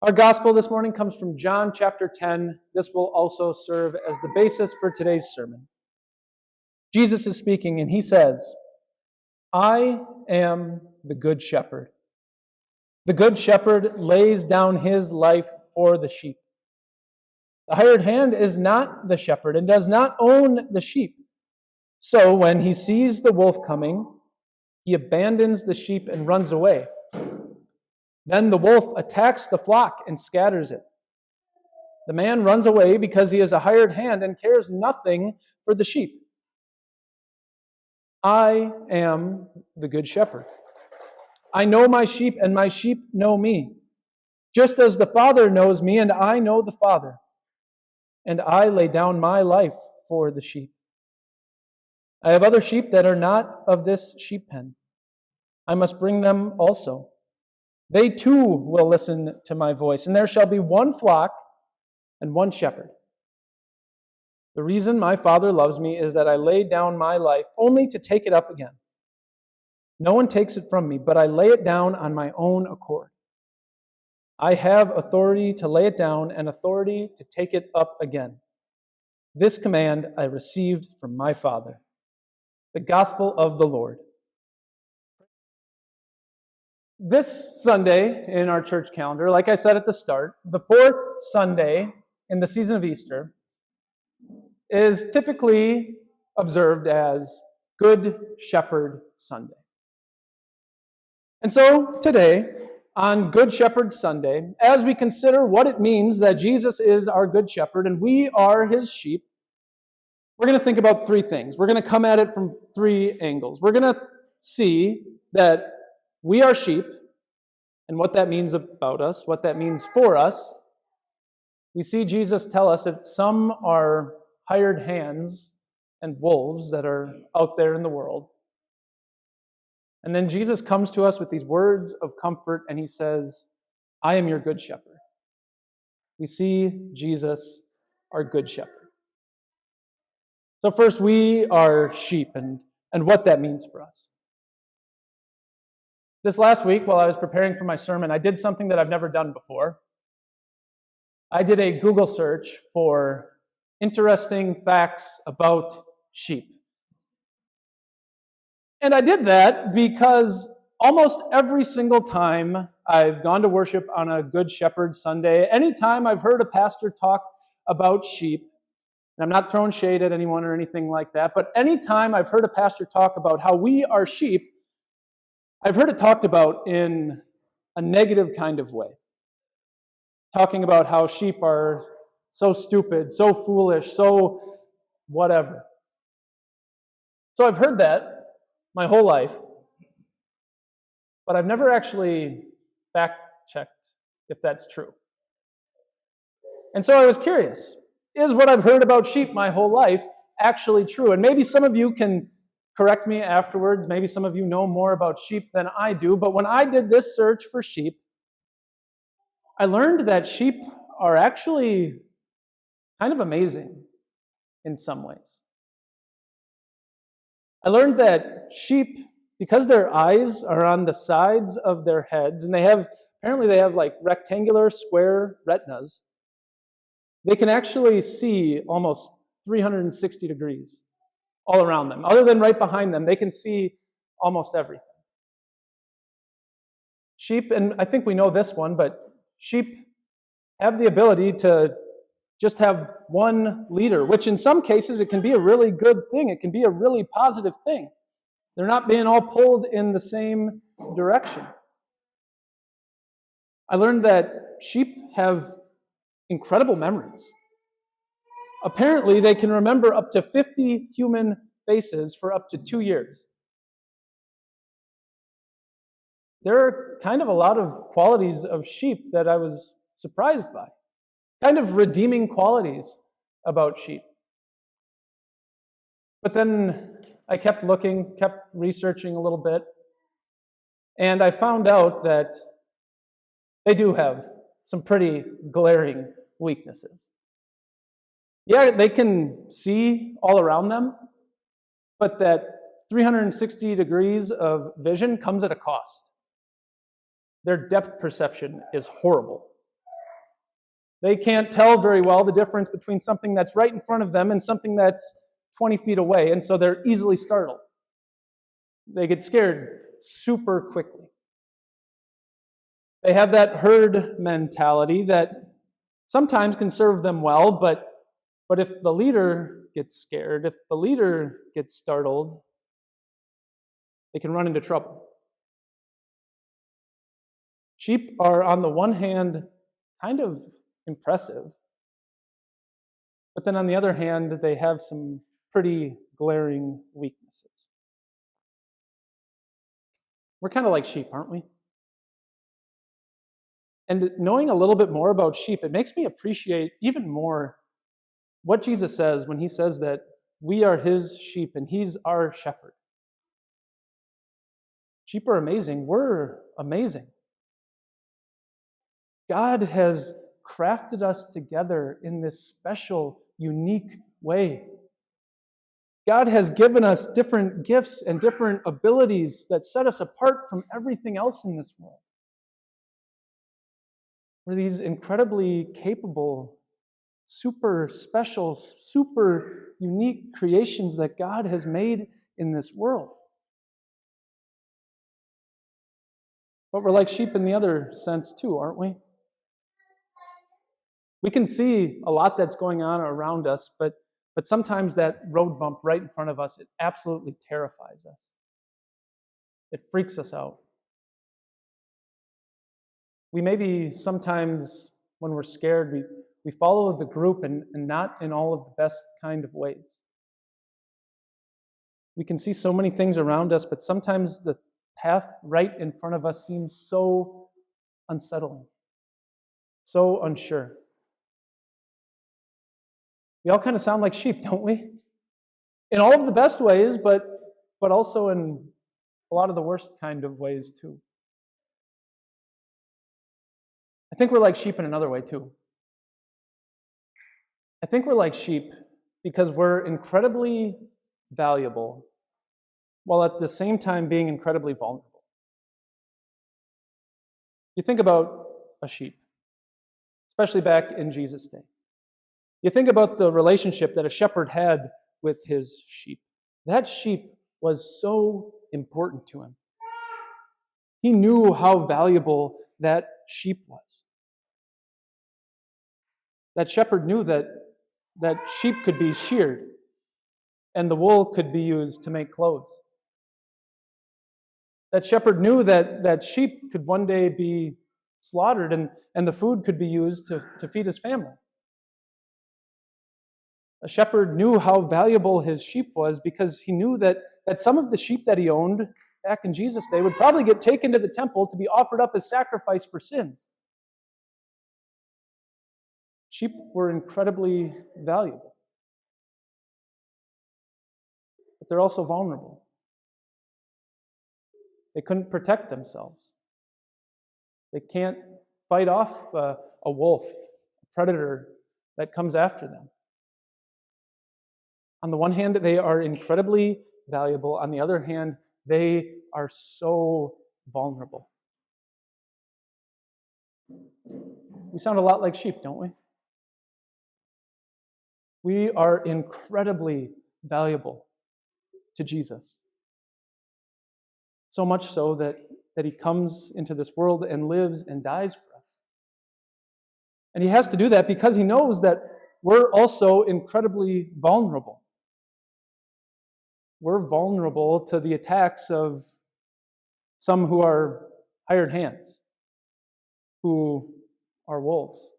Our gospel this morning comes from John chapter 10. This will also serve as the basis for today's sermon. Jesus is speaking and he says, "I am the good shepherd. The good shepherd lays down his life for the sheep. The hired hand is not the shepherd and does not own the sheep. So when he sees the wolf coming, he abandons the sheep and runs away. Then the wolf attacks the flock and scatters it. The man runs away because he is a hired hand and cares nothing for the sheep. I am the good shepherd. I know my sheep, and my sheep know me, just as the Father knows me, and I know the Father. And I lay down my life for the sheep. I have other sheep that are not of this sheep pen. I must bring them also. They too will listen to my voice, and there shall be one flock and one shepherd. The reason my Father loves me is that I lay down my life only to take it up again. No one takes it from me, but I lay it down on my own accord. I have authority to lay it down and authority to take it up again. This command I received from my Father." The Gospel of the Lord. This Sunday in our church calendar, like I said at the start, the fourth Sunday in the season of Easter is typically observed as Good Shepherd Sunday. And so today, on Good Shepherd Sunday, as we consider what it means that Jesus is our Good Shepherd and we are his sheep, we're going to think about three things. We're going to come at it from three angles. We're going to see that we are sheep and what that means about us, what that means for us. We see Jesus tell us that some are hired hands and wolves that are out there in the world. And then Jesus comes to us with these words of comfort and he says, "I am your good shepherd." We see Jesus, our good shepherd. So first, we are sheep and what that means for us. This last week, while I was preparing for my sermon, I did something that I've never done before. I did a Google search for interesting facts about sheep. And I did that because almost every single time I've gone to worship on a Good Shepherd Sunday, anytime I've heard a pastor talk about sheep, and I'm not throwing shade at anyone or anything like that, but anytime I've heard a pastor talk about how we are sheep, I've heard it talked about in a negative kind of way. Talking about how sheep are so stupid, so foolish, so whatever. So I've heard that my whole life, but I've never actually fact-checked if that's true. And so I was curious, is what I've heard about sheep my whole life actually true? And maybe some of you can correct me afterwards. Maybe some of you know more about sheep than I do. But when I did this search for sheep, I learned that sheep are actually kind of amazing in some ways. I learned that sheep, because their eyes are on the sides of their heads, and apparently they have like rectangular, square retinas, they can actually see almost 360 degrees all around them. Other than right behind them, they can see almost everything. Sheep, and I think we know this one, but sheep have the ability to just have one leader, which in some cases it can be a really good thing. It can be a really positive thing. They're not being all pulled in the same direction. I learned that sheep have incredible memories. Apparently, they can remember up to 50 human faces for up to 2 years. There are kind of a lot of qualities of sheep that I was surprised by. Kind of redeeming qualities about sheep. But then I kept looking, kept researching a little bit, and I found out that they do have some pretty glaring weaknesses. Yeah, they can see all around them, but that 360 degrees of vision comes at a cost. Their depth perception is horrible. They can't tell very well the difference between something that's right in front of them and something that's 20 feet away, and so they're easily startled. They get scared super quickly. They have that herd mentality that sometimes can serve them well, but if the leader gets scared, if the leader gets startled, they can run into trouble. Sheep are, on the one hand, kind of impressive, but then on the other hand, they have some pretty glaring weaknesses. We're kind of like sheep, aren't we? And knowing a little bit more about sheep, it makes me appreciate even more what Jesus says when he says that we are his sheep and he's our shepherd. Sheep are amazing. We're amazing. God has crafted us together in this special, unique way. God has given us different gifts and different abilities that set us apart from everything else in this world. We're these incredibly capable, super special, super unique creations that God has made in this world. But we're like sheep in the other sense too, aren't we? We can see a lot that's going on around us, but sometimes that road bump right in front of us, it absolutely terrifies us. It freaks us out. We maybe sometimes, when we're scared, we follow the group and not in all of the best kind of ways. We can see so many things around us, but sometimes the path right in front of us seems so unsettling, so unsure. We all kind of sound like sheep, don't we? In all of the best ways, but also in a lot of the worst kind of ways too. I think we're like sheep in another way too. I think we're like sheep because we're incredibly valuable while at the same time being incredibly vulnerable. You think about a sheep, especially back in Jesus' day. You think about the relationship that a shepherd had with his sheep. That sheep was so important to him. He knew how valuable that sheep was. That shepherd knew that sheep could be sheared and the wool could be used to make clothes. That shepherd knew that sheep could one day be slaughtered and the food could be used to feed his family. A shepherd knew how valuable his sheep was because he knew that some of the sheep that he owned back in Jesus' day would probably get taken to the temple to be offered up as sacrifice for sins. Sheep were incredibly valuable, but they're also vulnerable. They couldn't protect themselves. They can't fight off a wolf, a predator that comes after them. On the one hand, they are incredibly valuable. On the other hand, they are so vulnerable. We sound a lot like sheep, don't we? We are incredibly valuable to Jesus. So much so that he comes into this world and lives and dies for us. And he has to do that because he knows that we're also incredibly vulnerable. We're vulnerable to the attacks of some who are hired hands, who are wolves.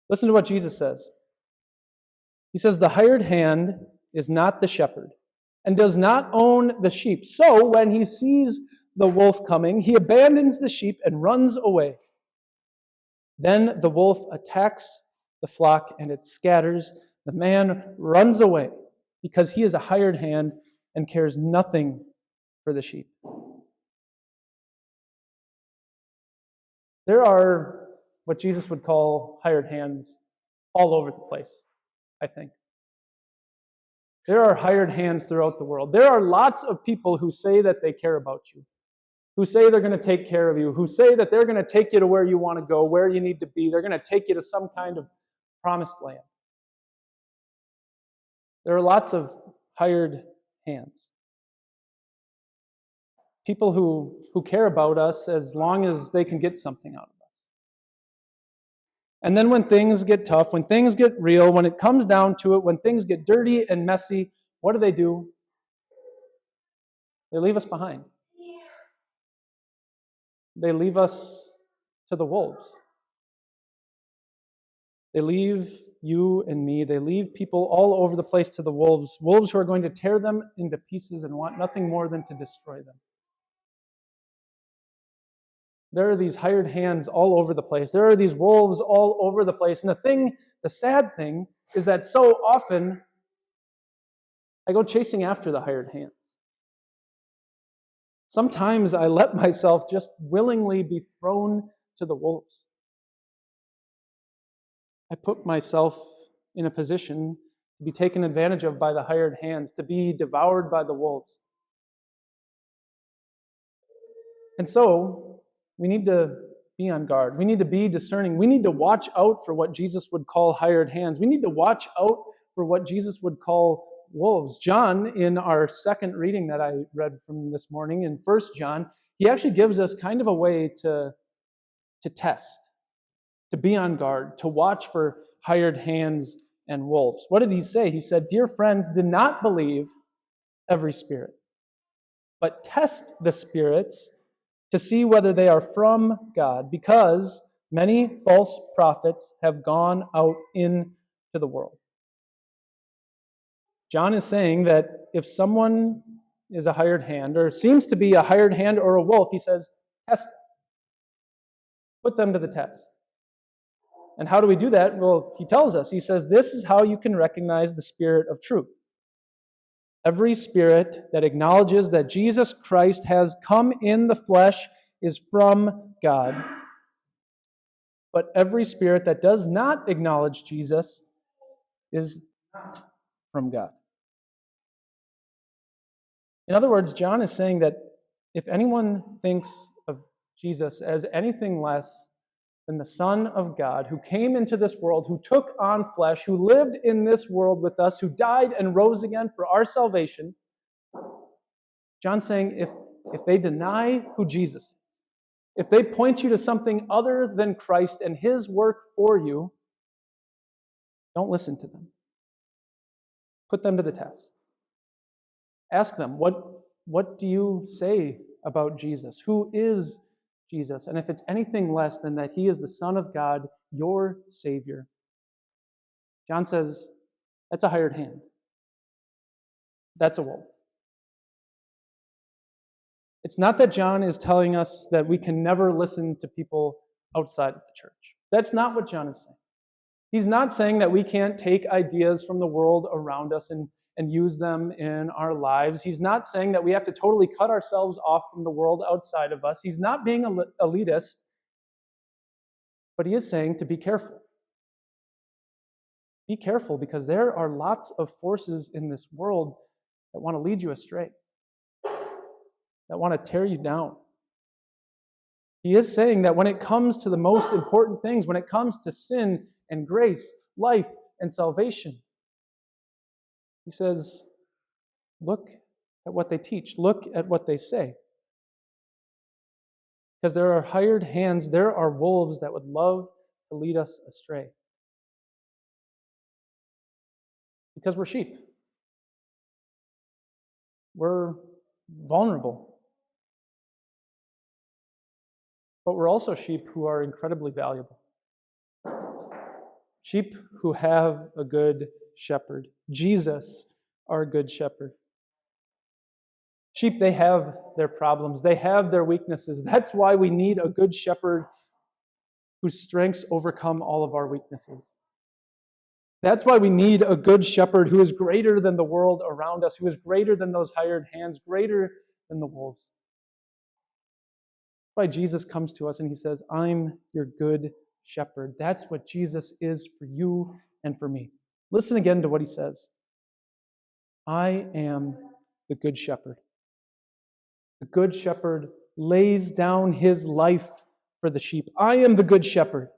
Listen to what Jesus says. He says, "The hired hand is not the shepherd, and does not own the sheep. So when he sees the wolf coming, he abandons the sheep and runs away. Then the wolf attacks the flock and it scatters. The man runs away because he is a hired hand and cares nothing for the sheep." There are what Jesus would call hired hands all over the place, I think. There are hired hands throughout the world. There are lots of people who say that they care about you. who say they're going to take care of you, who say that they're going to take you to where you want to go, where you need to be. They're going to take you to some kind of promised land. There are lots of hired hands. People who care about us as long as they can get something out of us. And then when things get tough, when things get real, when it comes down to it, when things get dirty and messy, what do? They leave us behind. They leave us to the wolves. They leave you and me, they leave people all over the place to the wolves, wolves who are going to tear them into pieces and want nothing more than to destroy them. There are these hired hands all over the place. There are these wolves all over the place. And the sad thing, is that so often I go chasing after the hired hands. Sometimes I let myself just willingly be thrown to the wolves. I put myself in a position to be taken advantage of by the hired hands, to be devoured by the wolves. And so, we need to be on guard. We need to be discerning. We need to watch out for what Jesus would call hired hands. We need to watch out for what Jesus would call wolves. John, in our second reading that I read from this morning, in 1 John, he actually gives us kind of a way to test, to be on guard, to watch for hired hands and wolves. What did he say? He said, "Dear friends, do not believe every spirit, but test the spirits to see whether they are from God, because many false prophets have gone out into the world." John is saying that if someone is a hired hand, or seems to be a hired hand or a wolf, he says, test them. Put them to the test. And how do we do that? Well, he tells us. He says, this is how you can recognize the spirit of truth. Every spirit that acknowledges that Jesus Christ has come in the flesh is from God. But every spirit that does not acknowledge Jesus is not from God. In other words, John is saying that if anyone thinks of Jesus as anything less than the Son of God, who came into this world, who took on flesh, who lived in this world with us, who died and rose again for our salvation, John's saying if they deny who Jesus is, if they point you to something other than Christ and his work for you, don't listen to them. Put them to the test. Ask them, what do you say about Jesus? Who is Jesus? And if it's anything less than that he is the Son of God, your Savior, John says, that's a hired hand. That's a wolf. It's not that John is telling us that we can never listen to people outside of the church. That's not what John is saying. He's not saying that we can't take ideas from the world around us and use them in our lives. He's not saying that we have to totally cut ourselves off from the world outside of us. He's not being elitist, but he is saying to be careful. Be careful, because there are lots of forces in this world that want to lead you astray, that want to tear you down. He is saying that when it comes to the most important things, when it comes to sin and grace, life and salvation, he says, look at what they teach. Look at what they say. Because there are hired hands, there are wolves that would love to lead us astray. Because we're sheep. We're vulnerable. But we're also sheep who are incredibly valuable. Sheep who have a good shepherd. Jesus, our good shepherd. Sheep, they have their problems. They have their weaknesses. That's why we need a good shepherd whose strengths overcome all of our weaknesses. That's why we need a good shepherd who is greater than the world around us, who is greater than those hired hands, greater than the wolves. That's why Jesus comes to us and he says, I'm your good shepherd. That's what Jesus is for you and for me. Listen again to what he says. I am the good shepherd. The good shepherd lays down his life for the sheep. I am the good shepherd.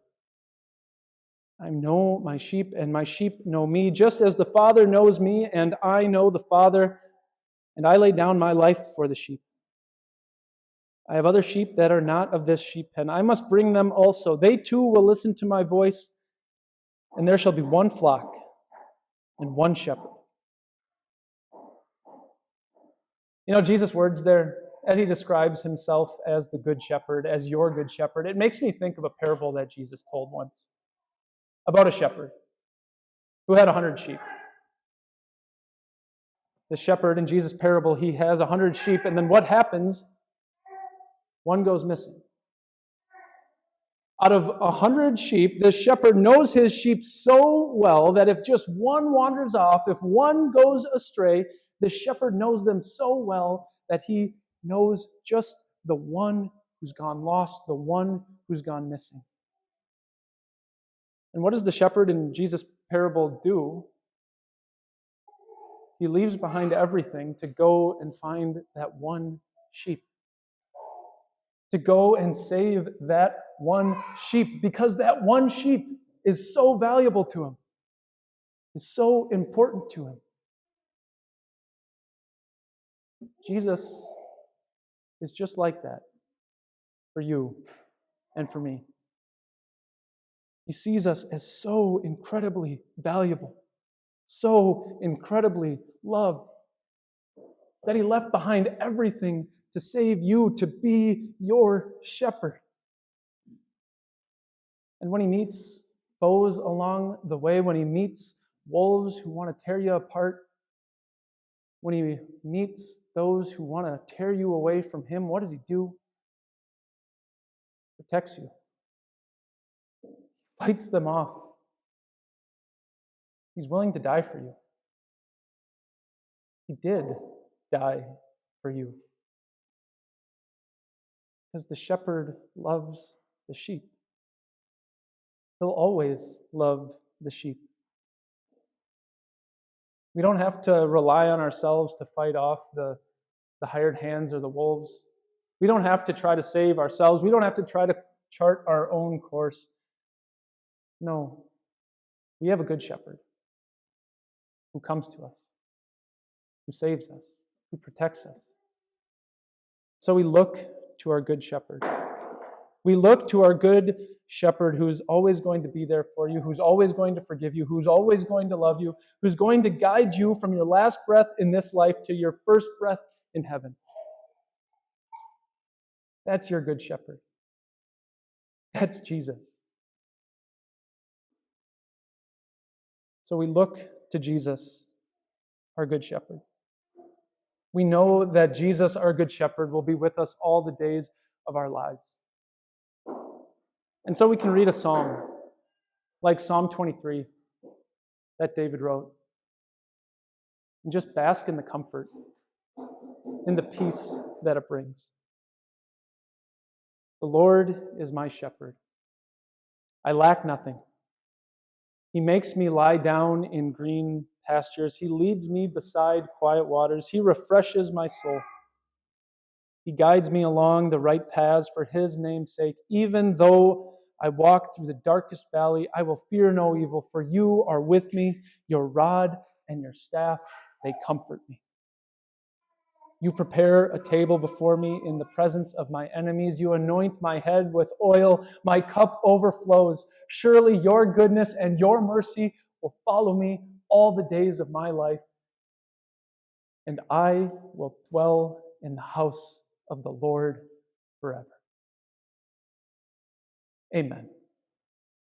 I know my sheep, and my sheep know me, just as the Father knows me, and I know the Father, and I lay down my life for the sheep. I have other sheep that are not of this sheep pen. I must bring them also. They too will listen to my voice, and there shall be one flock and one shepherd. You know, Jesus' words there, as he describes himself as the good shepherd, as your good shepherd, it makes me think of a parable that Jesus told once about a shepherd who had 100 sheep. The shepherd in Jesus' parable, he has 100 sheep, and then what happens? One goes missing. Out of 100 sheep, the shepherd knows his sheep so well that if just one wanders off, if one goes astray, the shepherd knows them so well that he knows just the one who's gone lost, the one who's gone missing. And what does the shepherd in Jesus' parable do? He leaves behind everything to go and find that one sheep. To go and save that one sheep, because that one sheep is so valuable to him, is so important to him. Jesus is just like that for you and for me. He sees us as so incredibly valuable, so incredibly loved, that he left behind everything to save you, to be your shepherd. And when he meets foes along the way, when he meets wolves who want to tear you apart, when he meets those who want to tear you away from him, what does he do? He protects you. He fights them off. He's willing to die for you. He did die for you. Because the shepherd loves the sheep. He'll always love the sheep. We don't have to rely on ourselves to fight off the hired hands or the wolves. We don't have to try to save ourselves. We don't have to try to chart our own course. No. We have a good shepherd who comes to us, who saves us, who protects us. So we look to our good shepherd. We look to our good shepherd who's always going to be there for you, who's always going to forgive you, who's always going to love you, who's going to guide you from your last breath in this life to your first breath in heaven. That's your good shepherd. That's Jesus. So we look to Jesus, our good shepherd. We know that Jesus, our good shepherd, will be with us all the days of our lives. And so we can read a psalm, like Psalm 23, that David wrote, and just bask in the comfort, in the peace that it brings. The Lord is my shepherd. I lack nothing. He makes me lie down in green pastures. He leads me beside quiet waters. He refreshes my soul. He guides me along the right paths for his name's sake. Even though I walk through the darkest valley, I will fear no evil, for you are with me. Your rod and your staff, they comfort me. You prepare a table before me in the presence of my enemies. You anoint my head with oil. My cup overflows. Surely your goodness and your mercy will follow me all the days of my life, and I will dwell in the house of the Lord forever. Amen.